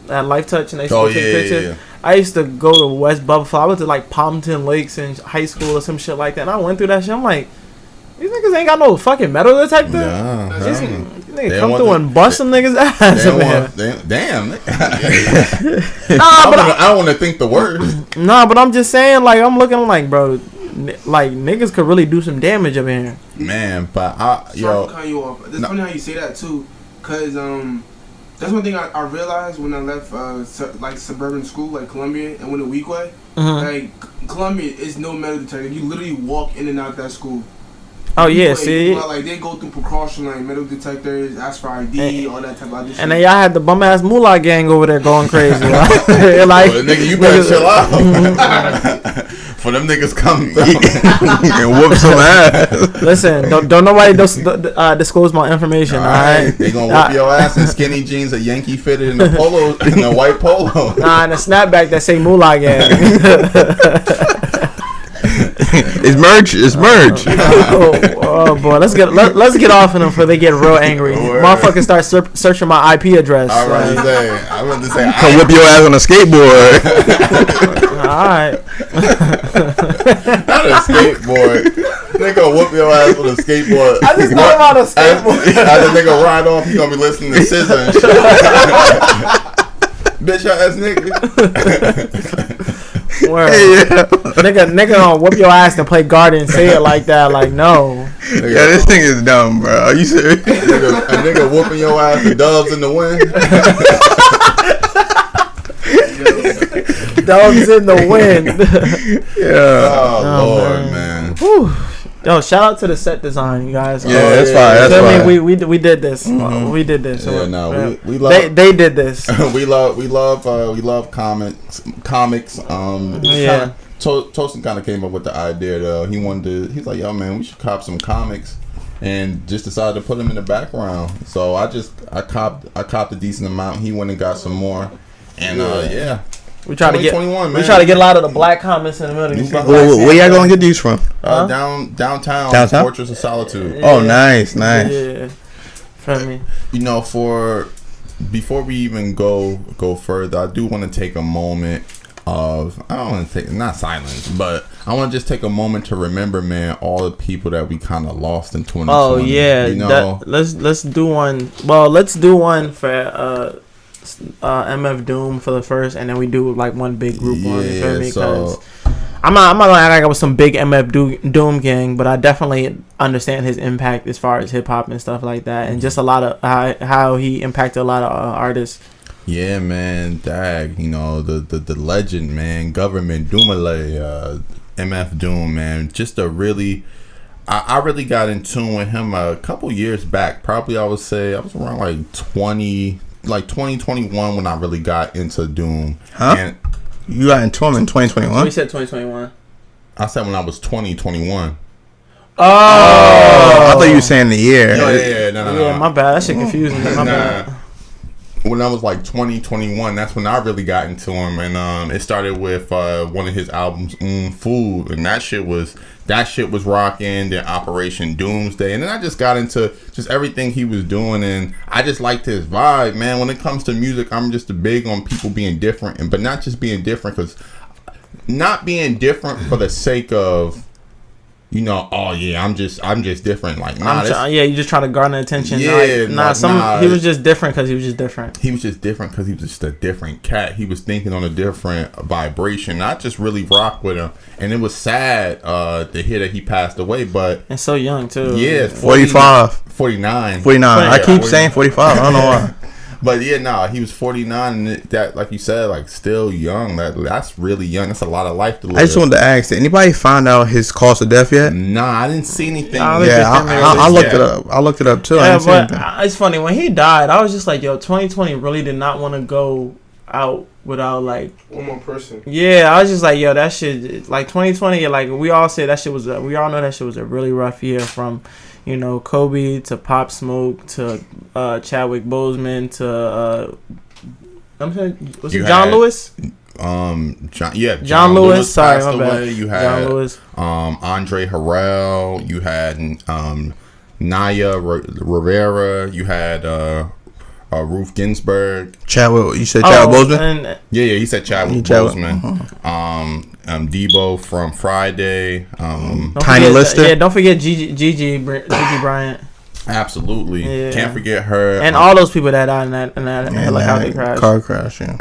Life Touch and I used to take pictures. Yeah. I used to go to West Buffalo. I went to like Palmton Lakes in high school or some shit like that. And I went through that shit. I'm like, these niggas ain't got no fucking metal detector. No, these niggas come through and bust some niggas ass. Damn. Nah, but I don't want to think the worst. Nah, but I'm just saying, like, I'm looking like, bro, like niggas could really do some damage up in here. Man, but Sorry to cut you off. It's funny how you say that too, cause that's one thing I realized when I left like suburban school like Columbia and went to Weequay. Like Columbia is no metal detector. You literally walk in and out that school. Oh yeah, see, like they go through precaution like metal detectors, ask for ID, all that type of other shit. And then y'all had the bum ass moolah gang over there going crazy. Like, well, nigga, you better chill out. For them niggas come and whoop some ass. Listen, don't nobody disclose my information. All right, they gonna whoop your ass in skinny jeans, a Yankee fitted, and a polo, and a white polo. Nah, and a snapback that say moolah gang. It's merch. Oh boy, let's get off of them before they get real angry. Motherfuckers start searching my IP address. I was to say, come whip your ass on a skateboard. Alright. Not a skateboard. Nigga whoop your ass with a skateboard. I just thought about a skateboard. As a nigga ride off, he gonna be listening to SZA and shit. Bitch ass nigga. Yeah. Nigga gonna whoop your ass and play guard and say it like that. Like, no. Yeah, this thing is dumb, bro. Are you serious? A nigga whooping your ass with doves in the wind. Doves in the wind. Yeah. Oh Lord, man. Whew. Yo, shout out to the set design, you guys. Yeah, that's fine. That's fine. We did this. We did this. Yeah, no, we love. They did this. we love comics. Yeah. Toastin kind of came up with the idea though. He's like, yo man, we should cop some comics, and just decided to put them in the background. So I copped a decent amount. He went and got some more, and yeah. We try to get a lot of the black comments in the middle. Where y'all gonna get these from? Downtown Fortress of Solitude. Yeah. Oh, nice. Yeah. From me. You know, before we even go further, I do want to take a moment of, I don't want to take, not silence, but I want to just take a moment to remember, man, all the people that we kind of lost in 2020. Oh yeah, you know? let's do one. Well, let's do one for MF Doom for the first, and then we do like one big group one. You feel me? So I'm not gonna act like I was some big Doom gang, but I definitely understand his impact as far as hip hop and stuff like that, and just a lot of how he impacted a lot of artists. Yeah, man, Dag, you know, the legend, man, Government Doomale, MF Doom, man, just a really, I really got in tune with him a couple years back. Probably I would say I was around like 2021 when I really got into Doom. Huh? And you got into him in 2021? We said 2021. I said when I was 2021. Oh, I thought you were saying the year. No. My bad. That shit confusing me. My bad. When I was like 2021, that's when I really got into him, and it started with one of his albums, Food, and that shit was rocking. Then Operation Doomsday, and then I just got into just everything he was doing, and I just liked his vibe, man. When it comes to music, I'm just big on people being different, but not just being different, because not being different for the sake of, you know, oh yeah, I'm just different. Like, nah, you just trying to garner attention. Yeah, he was just different because he was just different. He was just different because he was just a different cat. He was thinking on a different vibration. I just really rock with him, and it was sad to hear that he passed away. But and so young too. Yeah, 45, 49. I keep saying 45. I don't know why. But yeah, he was 49, and that, like you said, like still young. That's really young. That's a lot of life to live. I just wanted to ask, did anybody find out his cause of death yet? Nah, I didn't see anything. I looked it up. I looked it up too. Yeah, but it's funny, when he died, I was just like, yo, 2020 really did not want to go out without like one more person. Yeah, I was just like, yo, that shit, like 2020, like we all say that shit was we all know that shit was a really rough year, from, you know, Kobe to Pop Smoke to Chadwick Boseman to John Lewis? John Lewis. Sorry, passed my bad. away. You had John Lewis. Andre Harrell. You had Naya Rivera. You had Ruth Ginsburg. Chadwick. You said Chadwick Boseman? Yeah, he said Chadwick Boseman. Debo from Friday. Tiny Lister. Yeah, don't forget Gigi Bryant. Absolutely. Yeah. Can't forget her. And all those people that died in that helicopter crash. Car crash, yeah.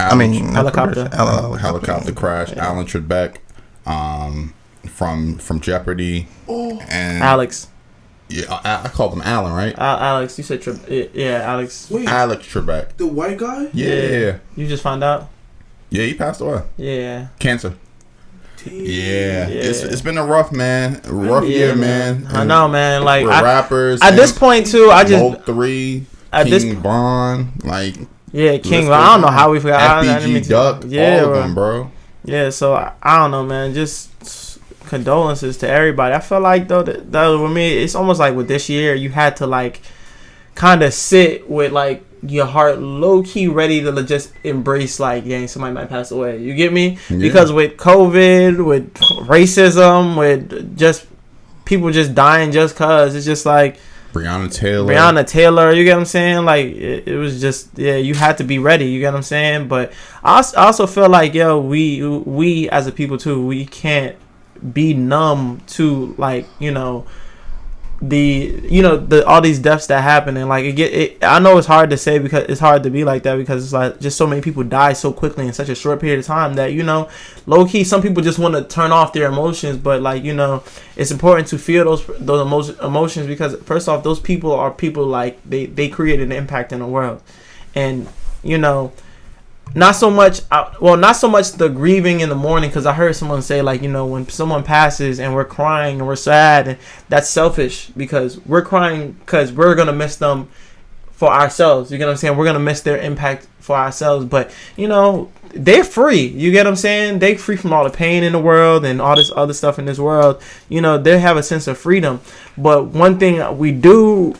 Helicopter crash. Yeah. Alan Trebek from Jeopardy. And Alex. Yeah, I called him Alan, right? Alex, you said Alex. Wait, Alex Trebek. The white guy? Yeah. You just found out? Yeah, he passed away. Yeah. Cancer. Yeah. It's been a rough year, man. I know, man. Like, rappers at this point too, I just Mold 3, King Von, like, King Von. I don't know how we forgot. FBG Duck, all of them, bro. Yeah, so I don't know, man. Just condolences to everybody. I feel like though that with me, it's almost like with this year, you had to like kind of sit with like your heart low key ready to just embrace like, yeah, somebody might pass away. You get me? Yeah. Because with COVID, with racism, with just people just dying just cause, it's just like Breonna Taylor. You get what I'm saying? Like it was just, yeah, you had to be ready. You get what I'm saying? But I also feel like, yo, we as a people too, we can't be numb to like, you know, all these deaths that happen, and like I know it's hard to say, because it's hard to be like that, because it's like just so many people die so quickly in such a short period of time that, you know, low key some people just want to turn off their emotions. But like, you know, it's important to feel those emotions, because first off, those people are people like they created an impact in the world. And you know, not so much the grieving in the morning, because I heard someone say, like, you know, when someone passes and we're crying and we're sad, and that's selfish, because we're crying because we're gonna miss them for ourselves. You get what I'm saying? We're gonna miss their impact for ourselves. But you know, they're free. You get what I'm saying? They're free from all the pain in the world and all this other stuff in this world. You know, they have a sense of freedom. But one thing we do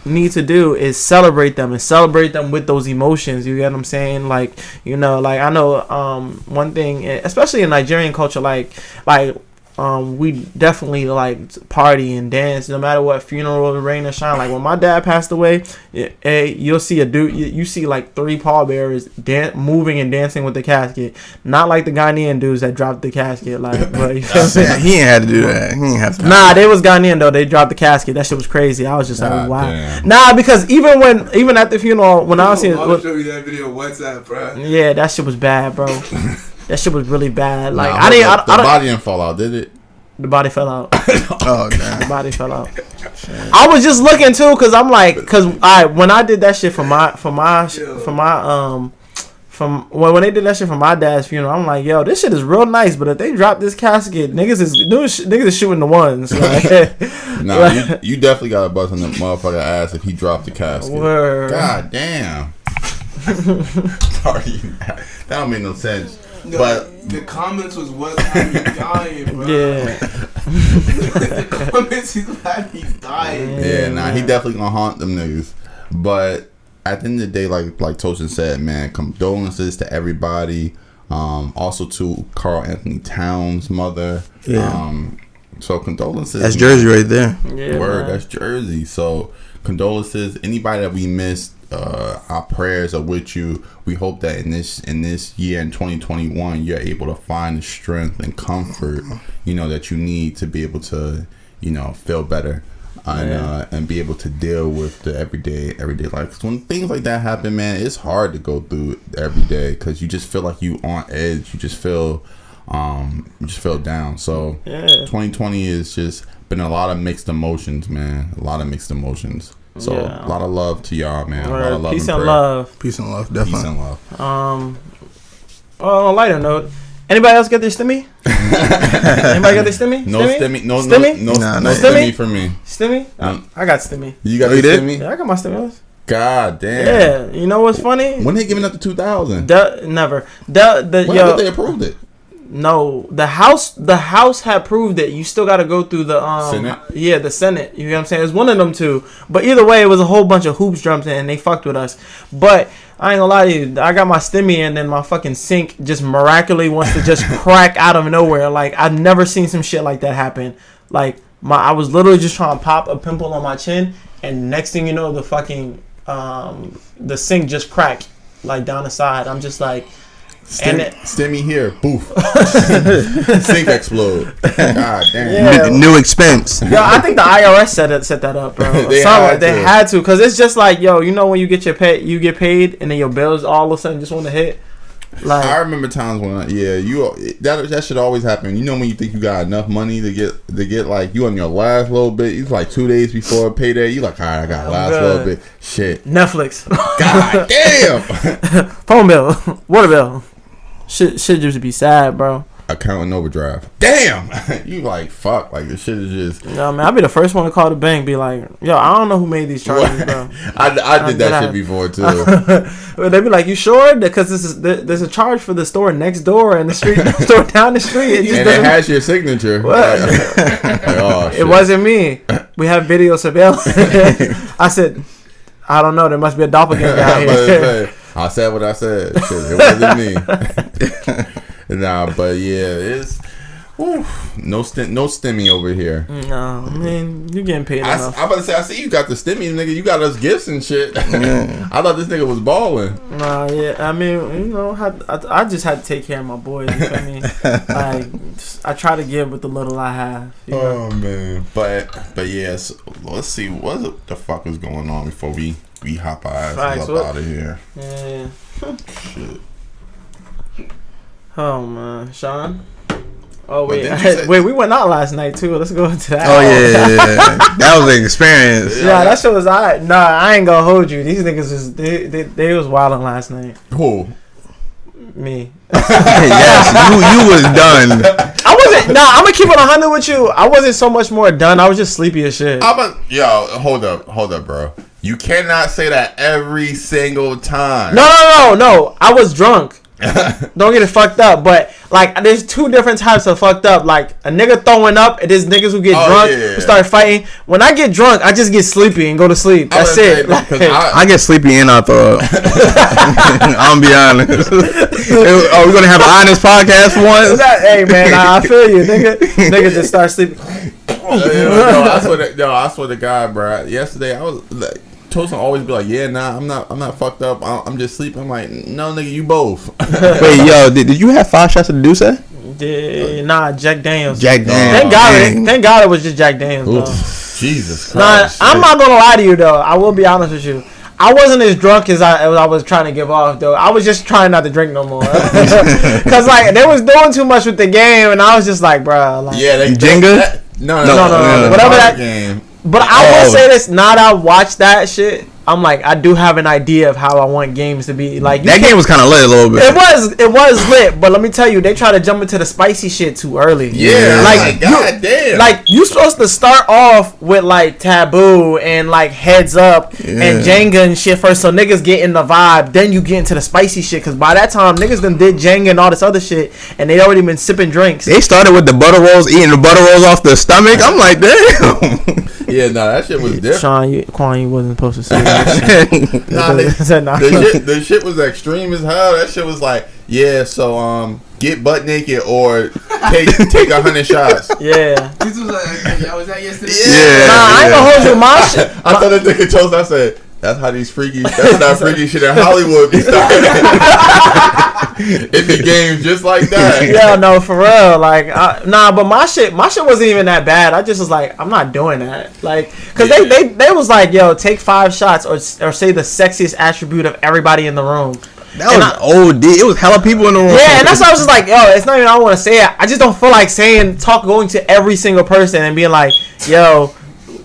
need to do is celebrate them with those emotions. You get what I'm saying? Like, you know, like I know one thing, especially in Nigerian culture, like we definitely like party and dance no matter what, funeral, rain or shine. Like when my dad passed away, you'll see a dude, you see like 3 pallbearers moving and dancing with the casket. Not like the Ghanaian dudes that dropped the casket. Like, but you feel me? He ain't had to do that. He ain't have to. Nah, they was Ghanaian though. They dropped the casket. That shit was crazy. I was just like, wow. Damn. Nah, because even at the funeral, when I was seeing, I'll show you that video on WhatsApp, bro. Yeah, that shit was bad, bro. That shit was really bad. Like Nah, I didn't. The body didn't fall out, did it? The body fell out. Oh damn. The body fell out. I was just looking too, cause I'm like, when I did that shit for my when they did that shit for my dad's funeral, I'm like, yo, this shit is real nice, but if they drop this casket, niggas is shooting the ones. Like, Nah, you definitely got to bust on the motherfucker ass if he dropped the casket. Word. God damn. Sorry, that don't make no sense. No, but the comments was what had me dying, bro. Yeah. The comments is had me dying. yeah, nah, he definitely gonna haunt them niggas. But at the end of the day, like Toshin said, man, condolences to everybody. Also to Carl Anthony Towns' mother. Yeah. So condolences. That's Jersey right there. Yeah, Word, man. that's Jersey. So condolences. Anybody that we missed, our prayers are with you. We hope that in this year in 2021, you're able to find the strength and comfort, that you need to be able to, feel better. And be able to deal with the everyday life. 'Cause when things like that happen, man, it's hard to go through every day because you just feel like you on edge. You just feel down. So 2020 is just been a lot of mixed emotions, man. A lot of mixed emotions. So a lot of love to y'all, man. A lot of love. Peace and love. Peace and love, definitely. Peace and love. On a lighter note, anybody else get their stimmy? Anybody got their stimmy? No stimmy. No Stimmy? No Stimmy? stimmy for me. Stimmy? I got stimmy. You got Oh, you the did? stimmy? Yeah, I got my stimulus. God damn. Yeah, you know what's funny? When they giving up to 2,000? Never. When did they approved it? No, the house had proved it. You still got to go through the Senate? Yeah, the Senate. You know what I'm saying? It's one of them two. But either way, it was a whole bunch of hoops jumped in and they fucked with us. But I ain't gonna lie to you, I got my stimmy and then my fucking sink just miraculously wants to just crack out of nowhere. Like I've never seen some shit like that happen. Like I was literally just trying to pop a pimple on my chin, and next thing you know, the fucking the sink just cracked like down the side. I'm just like. Stimmy here, poof. Sink explode. God damn. Yeah. New expense. Yo, I think the IRS set that up, bro. They had to, cause it's just like, yo, when you get you get paid, and then your bills all of a sudden just want to hit. Like I remember times when, that should always happen. When you think you got enough money to get like you on your last little bit, it's like 2 days before payday. You like, all right, I got last little bit. Shit. Netflix. God damn. Phone bill, water bill. Shit just be sad, bro. Accountant overdraft. Damn. You like fuck. Like this shit is just. No, man, I'll be the first one to call the bank. Be like, yo, I don't know who made these charges, bro. I did that shit before too. They be like, you sure? Because there's a charge for the store next door and the store down the street. And it has your signature. What? Oh, shit. It wasn't me. We have video surveillance. I said, I don't know. There must be a doppelganger out here. I said what I said. Shit, it wasn't me. Nah, but yeah, it's no stimmy over here. No, I mean, you getting paid enough. I'm about to say, I see you got the stimmy, nigga. You got us gifts and shit. I thought this nigga was balling. Nah, yeah. I mean, I just had to take care of my boys. You feel me? Like, I try to give with the little I have. You know? Oh man, but yes. Let's see what the fuck is going on before we hop our asses up out of here. Yeah. Shit. Oh man, Sean. Oh But wait, didn't you say- wait. We went out last night too. Let's go into that. Oh yeah. That was an experience. Yeah, that shit was alright. Nah, I ain't gonna hold you. These niggas was they was wilding last night. Who? Me. Yes, you was done. I wasn't. Nah, I'm gonna keep it 100 with you. I wasn't so much more done. I was just sleepy as shit. Yo, hold up, bro. You cannot say that every single time. No. I was drunk. Don't get it fucked up. But like, there's two different types of fucked up. Like a nigga throwing up, and there's niggas who get drunk who start fighting. When I get drunk, I just get sleepy and go to sleep. That's it. I get sleepy and I throw up. I'm gonna be honest. Are we gonna have an honest podcast for once? Hey man, I feel you, nigga. Nigga just start sleeping. I swear to God, bro. Yesterday I was like, Toast will always be like, yeah, nah, I'm not fucked up. I'm just sleeping. I'm like, no, nigga, you both. Wait, yo, did you have 5 shots of Deuce? Yeah, nah, Jack Daniels. Jack Daniels. Thank God it was just Jack Daniels, Oof, though. Jesus Nah, Christ. I'm not gonna lie to you though. I will be honest with you. I wasn't as drunk as I was trying to give off though. I was just trying not to drink no more. Cause like they was doing too much with the game, and I was just like, bro, like Jenga. No, whatever that game. But I will say this: now that I watched that shit, I'm like, I do have an idea of how I want games to be. Like that game was kind of lit a little bit. It was lit, but let me tell you, they try to jump into the spicy shit too early. Yeah, like god damn. Like you supposed to start off with like Taboo and like Heads Up and Jenga and shit first, so niggas get in the vibe. Then you get into the spicy shit, because by that time niggas done did Jenga and all this other shit, and they already been sipping drinks. They started with the butter rolls, eating the butter rolls off the stomach. I'm like, damn. Yeah, no, that shit was different. Sean, Quan, you wasn't supposed to say that. The shit was extreme as hell. That shit was like, yeah, so get butt naked or take 100 shots. Yeah. This was like, y'all was that yesterday? Yeah. Nah, I ain't gonna hold you my shit. I thought that nigga chose. I said, that's how these freaky. That's not freaky shit in Hollywood be started. It be games just like that. Yeah, no, for real. Like, nah, but my shit wasn't even that bad. I just was like, I'm not doing that. Like, cause they was like, yo, take 5 shots or say the sexiest attribute of everybody in the room. That was OD. It was hella people in the room. Yeah, and that's why I was just like, yo, it's not even I want to say it. I just don't feel like going to every single person and being like, yo,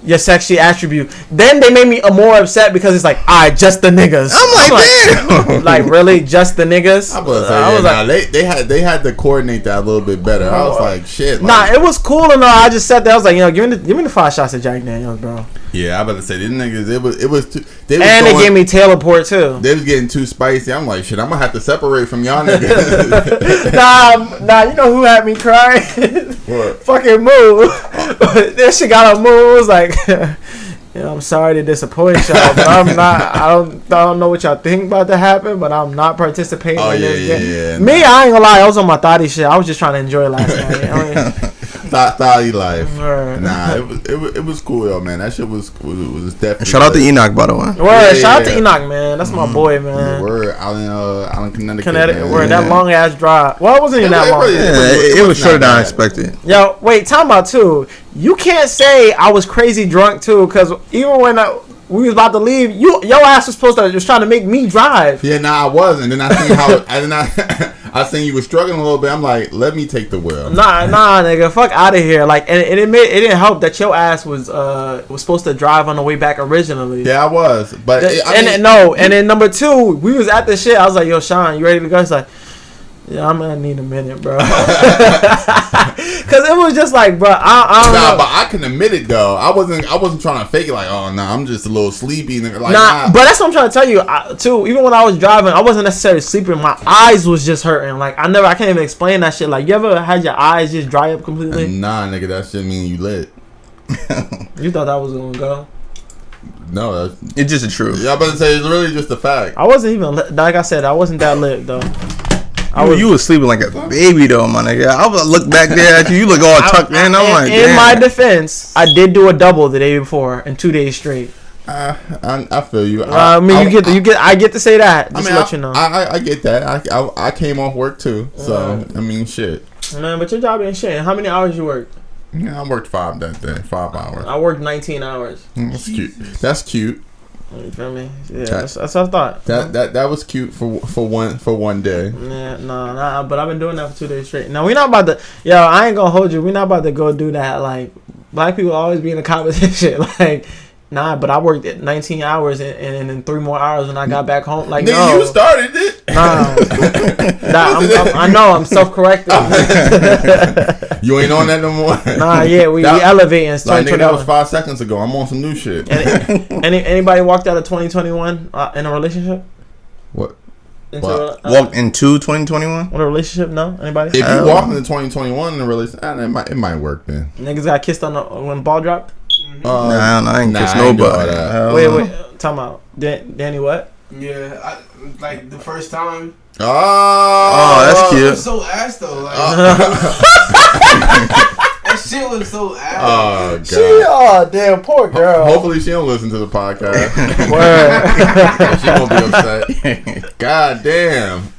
your sexy attribute. Then they made me more upset because it's like, alright, just the niggas. I'm like, damn. Like, really, just the niggas? I was like, they had to coordinate that a little bit better. I was like, shit. Nah, it was cool and all. I just sat there. I was like, give me the 5 shots of Jack Daniels, bro. Yeah, I about to say these niggas. It was too. They gave me Taylorport too. They was getting too spicy. I'm like, shit. I'm gonna have to separate from y'all niggas. Nah. You know who had me crying? What? Fucking Moo. That shit got a Moo. It was like, I'm sorry to disappoint y'all, but I'm not. I don't know what y'all think about to happen, but I'm not participating in this game. Yeah. Me, I ain't gonna lie. I was on my thotty shit. I was just trying to enjoy last night. Thotty life. Word. Nah, it was cool, yo, man. That shit was definitely. Shout out to Enoch, by the way. Word, shout out to Enoch, man. That's my boy, man. Word, out in Connecticut. Man. Word, that long ass drive. Well, it wasn't even that long. It was shorter than I expected. Yo, wait, time out too. You can't say I was crazy drunk too, because even when we was about to leave, your ass was trying to make me drive. Yeah, nah, I wasn't. Then I seen I seen you was struggling a little bit. I'm like, let me take the wheel. Nah, nigga, fuck out of here. Like, and it didn't help that your ass was supposed to drive on the way back originally. Yeah, I was, but and then number 2, we was at the shit. I was like, yo, Sean, you ready to go? He's like, yeah, I'm gonna need a minute, bro. Cause it was just like, bro, I don't know. But I can admit it though. I wasn't trying to fake it. Like, oh nah, I'm just a little sleepy. Like, nah, but that's what I'm trying to tell you too. Even when I was driving, I wasn't necessarily sleeping. My eyes was just hurting. Like, I can't even explain that shit. Like, you ever had your eyes just dry up completely? Nah, nigga, that shit mean you lit. You thought that was gonna go? No, it's just the truth. Yeah, I'm about to say it's really just a fact. I wasn't even like I said. I wasn't that lit though. You was sleeping like a baby though, my nigga. I would look back there at you. You look all tucked in. I'm like, in my defense, I did do a double the day before and 2 days straight. I feel you. I get to say that. Just to let you know. I get that. I came off work too, so I mean, shit. Man, but your job ain't shit. How many hours you worked? Yeah, I worked 5 that day. 5 hours. I worked 19 hours. That's cute. That's cute. You feel me? Yeah, that's what I thought. That was cute for one day. Yeah, nah. But I've been doing that for 2 days straight. Now we not about to. Yo, I ain't gonna hold you. We not about to go do that. Like, black people always be in a competition. Like, nah. But I worked at 19 hours and in 3 more hours when I got back home. Like, nigga, no, you started it. Nah, I know. I'm self-correcting. You ain't on that no more. Nah, yeah, we elevating. Like, nigga, that was 5 seconds ago. I'm on some new shit. Anybody walked out of 2021 in a relationship? What? Walked into 2021? What, a relationship? No? Anybody? If you walk into 2021 in a relationship, it might work then. Niggas got kissed on when the ball dropped? Nah, I ain't kissed nobody. Wait, time out. Danny, what? Yeah, like the first time. Oh, that's cute. It was so ass though. Like, that shit was so ass. Oh god. Damn, poor girl. Hopefully she don't listen to the podcast. She won't be upset. God damn.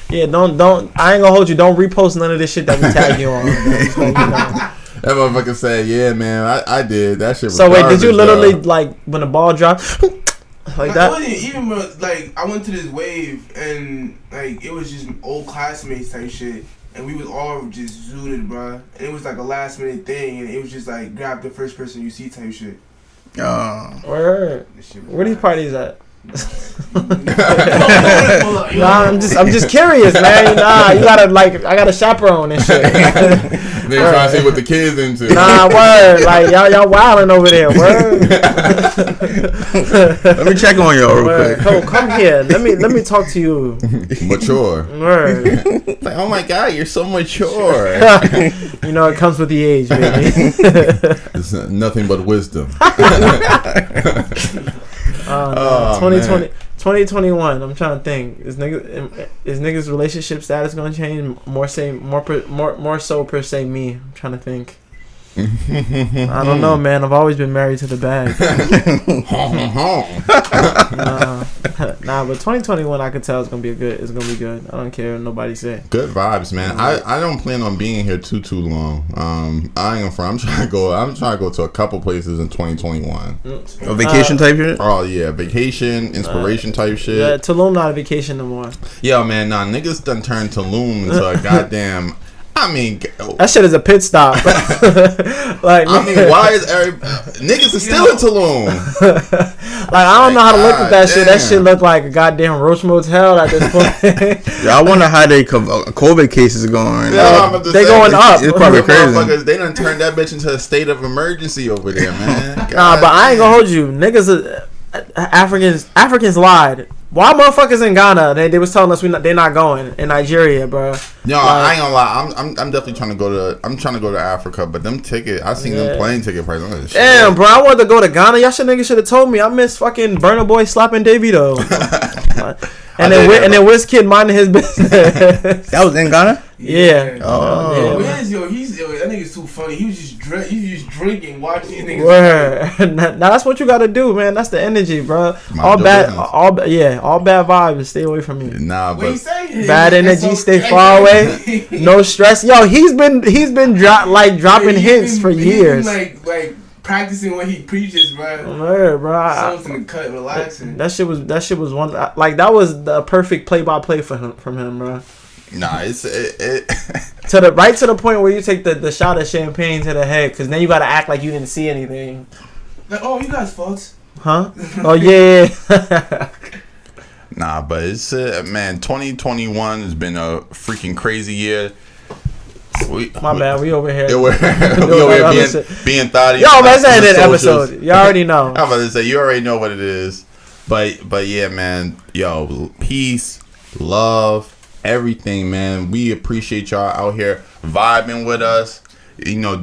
Yeah, don't. I ain't gonna hold you. Don't repost none of this shit that we tag you on. Just like, that motherfucker said, "Yeah, man, I did that shit." Was so wait, garbage, did you literally like when the ball dropped? Like It that. wasn't even like I went to this wave and like it was just old classmates type shit, and we was all just zooted, bro. And it was like a last minute thing, and it was just like grab the first person you see type shit. Where Where these parties at? Nah, I'm just curious, man. Nah, you gotta like, I got a chaperone and shit. They trying to see what the kids into. Nah, word. Like y'all wilding over there. Word. Let me check on y'all real Word. quick. Come here. Let me talk to you. Mature. Word. Like, oh my God, you're so mature. You know, it comes with the age, baby. It's nothing but wisdom. 2021. I'm trying to think. Is niggas relationship status gonna change? More so per se me. I'm trying to think. I don't know, man. I've always been married to the bag. Nah, but 2021 I could tell it's gonna be good. I don't care what nobody say. Good vibes, man. I don't plan on being here too long. I ain't gonna front. I'm trying to go to a couple places in 2021. A vacation type shit? Oh yeah, vacation, inspiration type shit. Yeah, Tulum not a vacation no more. Yo, man, nah, niggas done turned Tulum into a goddamn. I mean, that shit is a pit stop. Like, I mean, why is niggas is still in Tulum? Like, I don't know how to look at that shit. That shit look like a goddamn Roach Motel at this point. Yeah, I wonder how they COVID cases are going. They going up. It's probably crazy. They done turned that bitch into a state of emergency over there, man. Nah, but I ain't gonna hold you, niggas. Africans lied. Why motherfuckers in Ghana? They was telling us they not going in Nigeria, bro. No, I ain't gonna lie. I'm definitely trying to go to. I'm trying to go to Africa, but them ticket. I seen them plane ticket prices. Damn, bro. I wanted to go to Ghana. Y'all niggas should have told me. I miss fucking Burna Boy slapping Davido. And then Wizkid minding his business. That was in Ghana? Yeah. Oh. That nigga's too funny. He was just drinking, watching these niggas. Word. Now that's what you gotta do, man. That's the energy, bro. All bad vibes. Stay away from me. Nah, but bad energy. Stay far away. No stress. Yo, he's been dropping hints for years. Like practicing what he preaches, bro. Word, bro. Something in the cut, relaxing. That shit was one. Like, that was the perfect play-by-play from him, bro. Nah, it to the point where you take the shot of champagne to the head, because then you gotta act like you didn't see anything. Like, oh, you guys fucked. Huh? Oh yeah. Nah, but it's man. 2021 has been a freaking crazy year. My bad, we over here. we over here being thoughty. Yo, man, that's the episode. You already know. I'm about to say, you already know what it is. But yeah, man. Yo, peace, love, everything, man. We appreciate y'all out here vibing with us. You know,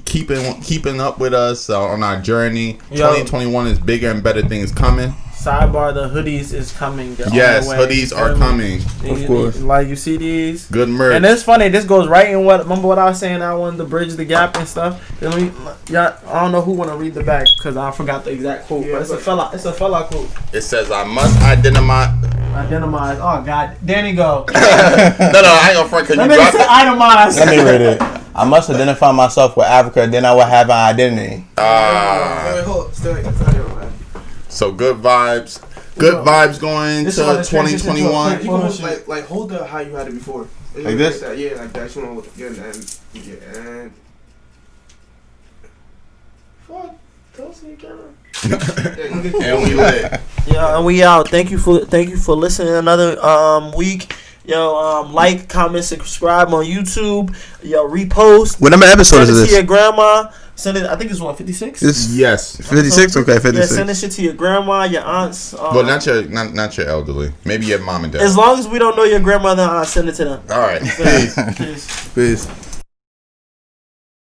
keeping up with us on our journey. 2021 is bigger and better things coming. Sidebar: the hoodies is coming. Yes, hoodies are coming. Of course. Like, you see these good merch. And it's funny. This goes right in remember what I was saying. I wanted to bridge the gap and stuff. I don't know who want to read the back because I forgot the exact quote. But it's a fella quote. It says, "I must identify." Oh God, Danny, go. No, I ain't gonna front. Cause you dropped it. Itemize. Let me read it. I must identify myself with Africa, then I will have an identity. So good vibes. Good vibes going to 2021. You can like hold the how you had it before. Like this? Yeah, like that. You want to get and fuck. Don't see camera. And we lit. Yeah, and we out. Thank you for listening another week. Yo, like, comment, subscribe on YouTube. Yo, repost. What number episode is this? Send it to your grandma. Send it. I think it's 56. Yes. 56. Okay, 56. Yeah, send this shit to your grandma, your aunts. Well, not your elderly. Maybe your mom and dad. As long as we don't know your grandmother, I'll send it to them. All right. Peace. Peace.